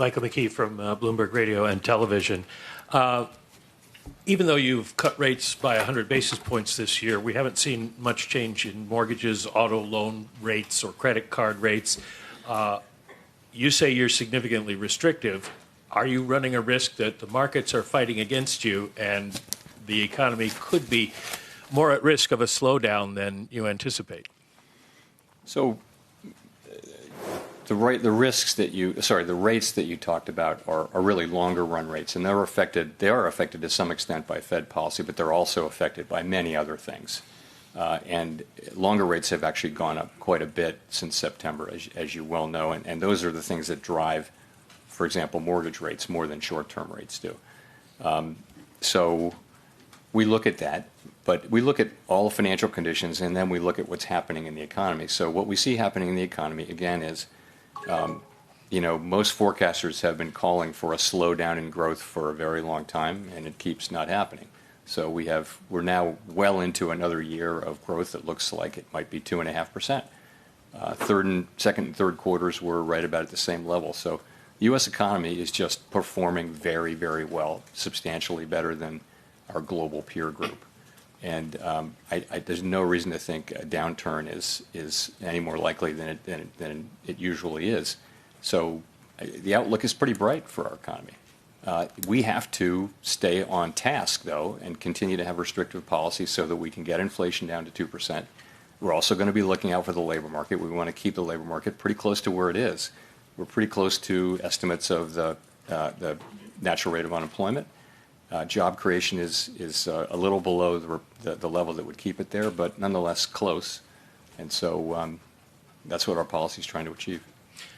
Michael McKee from Bloomberg Radio and Television. Even though you've cut rates by 100 basis points this year, we haven't seen much change in mortgages, auto loan rates, or credit card rates. You say you're significantly restrictive. Are you running a risk that the markets are fighting against you and the economy could be more at risk of a slowdown than you anticipate? So the rates that you talked about are really longer run rates, and they are affected to some extent by Fed policy, but they're also affected by many other things. And longer rates have actually gone up quite a bit since September, as you well know, and those are the things that drive, for example, mortgage rates more than short-term rates do. So we look at that, but we look at all the financial conditions, and then we look at what's happening in the economy. So what we see happening in the economy, again, is most forecasters have been calling for a slowdown in growth for a very long time, and it keeps not happening. So we're now well into another year of growth that looks like it might be 2.5%. Second and third quarters were right about at the same level. So the U.S. economy is just performing very, very well, substantially better than our global peer group. And there's no reason to think a downturn is any more likely than it usually is. So the outlook is pretty bright for our economy. We have to stay on task, though, and continue to have restrictive policies so that we can get inflation down to 2%. We're also going to be looking out for the labor market. We want to keep the labor market pretty close to where it is. We're pretty close to estimates of the natural rate of unemployment. Job creation is a little below the level that would keep it there, but nonetheless close. And so that's what our policy is trying to achieve.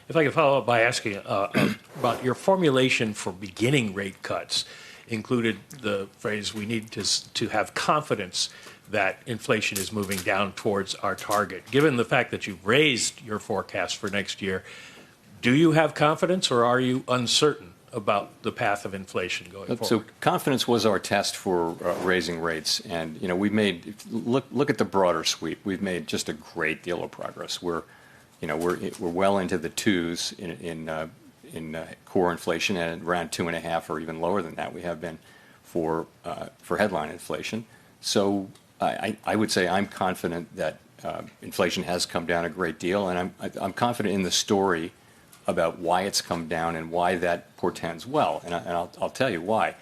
If I could follow up by asking about your formulation for beginning rate cuts, included the phrase, we need to have confidence that inflation is moving down towards our target. Given the fact that you've raised your forecast for next year, do you have confidence or are you uncertain about the path of inflation going forward? So confidence was our test for raising rates, and we made look at the broader sweep. We've made just a great deal of progress. We're well into the twos in core inflation, and around 2.5 or even lower than that we have been for headline inflation. So I would say I'm confident that inflation has come down a great deal, and I'm confident in the story about why it's come down and why that portends well. And I'll tell you why.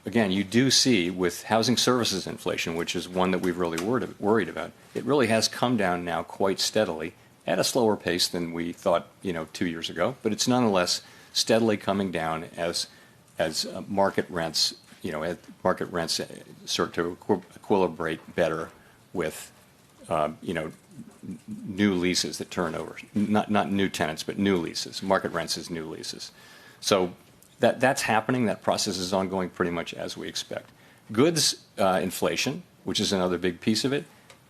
Again, you do see with housing services inflation, which is one that we've really worried about, it really has come down now quite steadily at a slower pace than we thought 2 years ago. But it's nonetheless steadily coming down as market rents start to equilibrate better with new leases that turn over, not new tenants, but new leases. Market rents is new leases. So that's happening. That process is ongoing pretty much as we expect. Goods inflation, which is another big piece of it,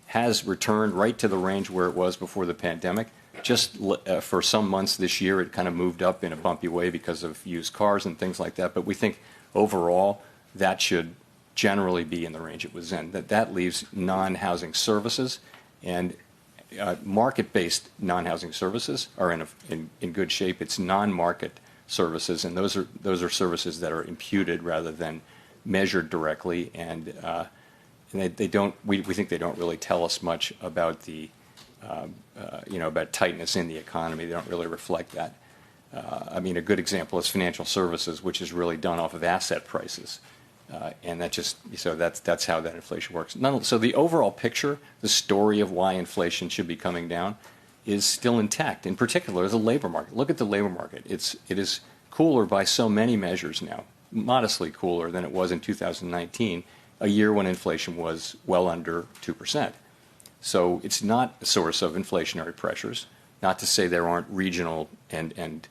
has returned right to the range where it was before the pandemic. Just for some months this year, it kind of moved up in a bumpy way because of used cars and things like that. But we think overall that should generally be in the range it was in. That leaves non-housing services, and market-based non-housing services are in good shape. It's non-market services, and those are services that are imputed rather than measured directly, and they don't. We think they don't really tell us much about the about tightness in the economy. They don't really reflect that. I mean, a good example is financial services, which is really done off of asset prices. And that's how that inflation works. So the overall picture, the story of why inflation should be coming down, is still intact. In particular, the labor market. Look at the labor market. It is cooler by so many measures now, modestly cooler than it was in 2019, a year when inflation was well under 2%. So it's not a source of inflationary pressures. Not to say there aren't regional and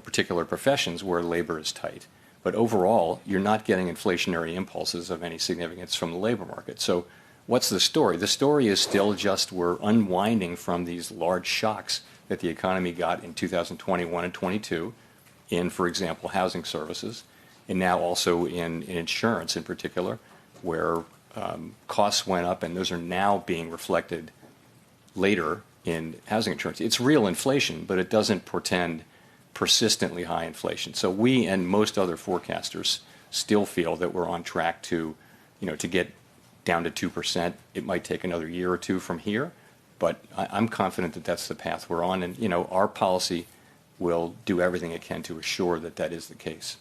particular professions where labor is tight. But overall, you're not getting inflationary impulses of any significance from the labor market. So what's the story? The story is still just we're unwinding from these large shocks that the economy got in 2021 and 22 in, for example, housing services, and now also in insurance in particular, where costs went up, and those are now being reflected later in housing insurance. It's real inflation, but it doesn't portend persistently high inflation. So we and most other forecasters still feel that we're on track to, to get down to 2%. It might take another year or two from here, but I'm confident that that's the path we're on. And, our policy will do everything it can to assure that that is the case.